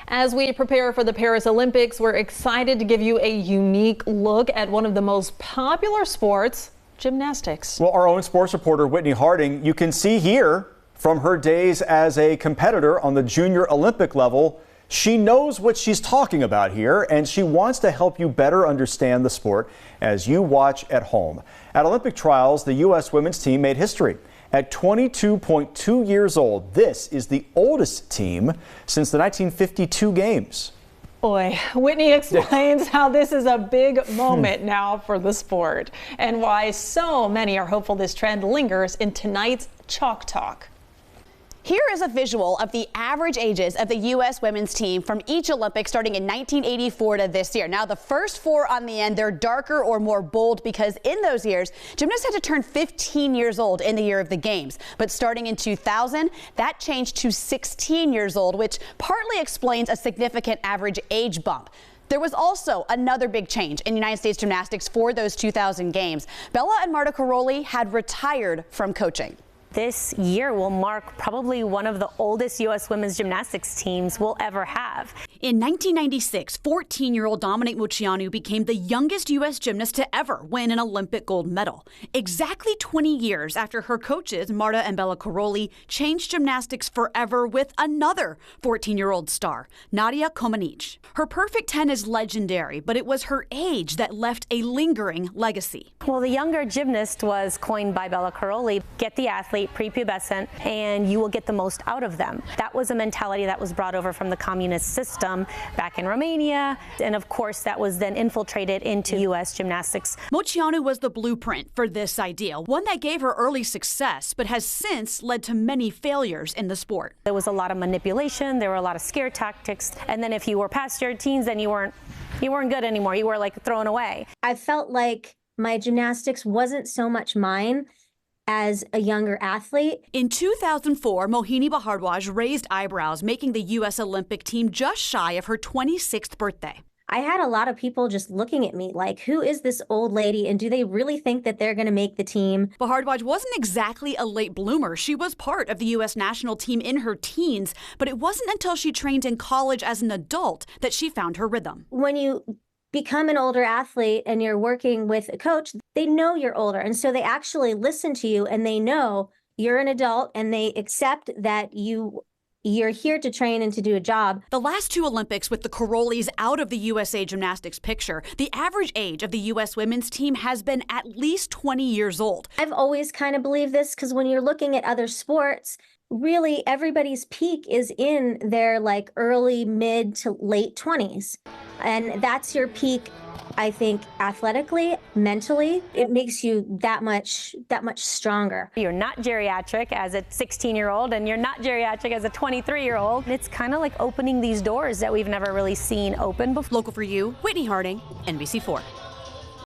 As we prepare for the Paris Olympics, we're excited to give you a unique look at one of the most popular sports, gymnastics. Well, our own sports reporter, Whitney Harding, you can see here from her days as a competitor on the junior Olympic level, she knows what she's talking about here, and she wants to help you better understand the sport as you watch at home. At Olympic trials, the U.S. women's team made history. At 22.2 years old, this is the oldest team since the 1952 games. Boy, Whitney explains how this is a big moment now for the sport and why so many are hopeful this trend lingers in tonight's Chalk Talk. Here is a visual of the average ages of the U.S. women's team from each Olympics starting in 1984 to this year. Now, the first four on the end, they're darker or more bold because in those years, gymnasts had to turn 15 years old in the year of the games. But starting in 2000, that changed to 16 years old, which partly explains a significant average age bump. There was also another big change in United States gymnastics for those 2000 games. Bella and Marta Karolyi had retired from coaching. This year will mark probably one of the oldest U.S. women's gymnastics teams we'll ever have. In 1996, 14-year-old Dominique Moceanu became the youngest U.S. gymnast to ever win an Olympic gold medal. Exactly 20 years after her coaches, Marta and Bella Karolyi, changed gymnastics forever with another 14-year-old star, Nadia Comaneci. Her perfect 10 is legendary, but it was her age that left a lingering legacy. Well, the younger gymnast was coined by Bella Karolyi. Get the athlete prepubescent and you will get the most out of them. That was a mentality that was brought over from the communist system back in Romania, and of course that was then infiltrated into U.S. gymnastics. Moceanu was the blueprint for this idea, one that gave her early success but has since led to many failures in the sport. There was a lot of manipulation, there were a lot of scare tactics, and then if you were past your teens, then you weren't good anymore. You were like thrown away. I felt like my gymnastics wasn't so much mine as a younger athlete. In 2004, Mohini Bhardwaj raised eyebrows, making the U.S. Olympic team just shy of her 26th birthday. I had a lot of people just looking at me like, who is this old lady and do they really think that they're going to make the team? Bhardwaj wasn't exactly a late bloomer. She was part of the U.S. national team in her teens, but it wasn't until she trained in college as an adult that she found her rhythm. When you become an older athlete and you're working with a coach, they know you're older. And so they actually listen to you and they know you're an adult and they accept that you're here to train and to do a job. The last two Olympics with the Karolyis out of the USA gymnastics picture, the average age of the U.S. women's team has been at least 20 years old. I've always kind of believed this because when you're looking at other sports, really everybody's peak is in their like early, mid to late 20s. And that's your peak, I think, athletically, mentally. It makes you that much stronger. You're not geriatric as a 16-year-old, and you're not geriatric as a 23-year-old. It's kind of like opening these doors that we've never really seen open before. Local for you, Whitney Harding, NBC4.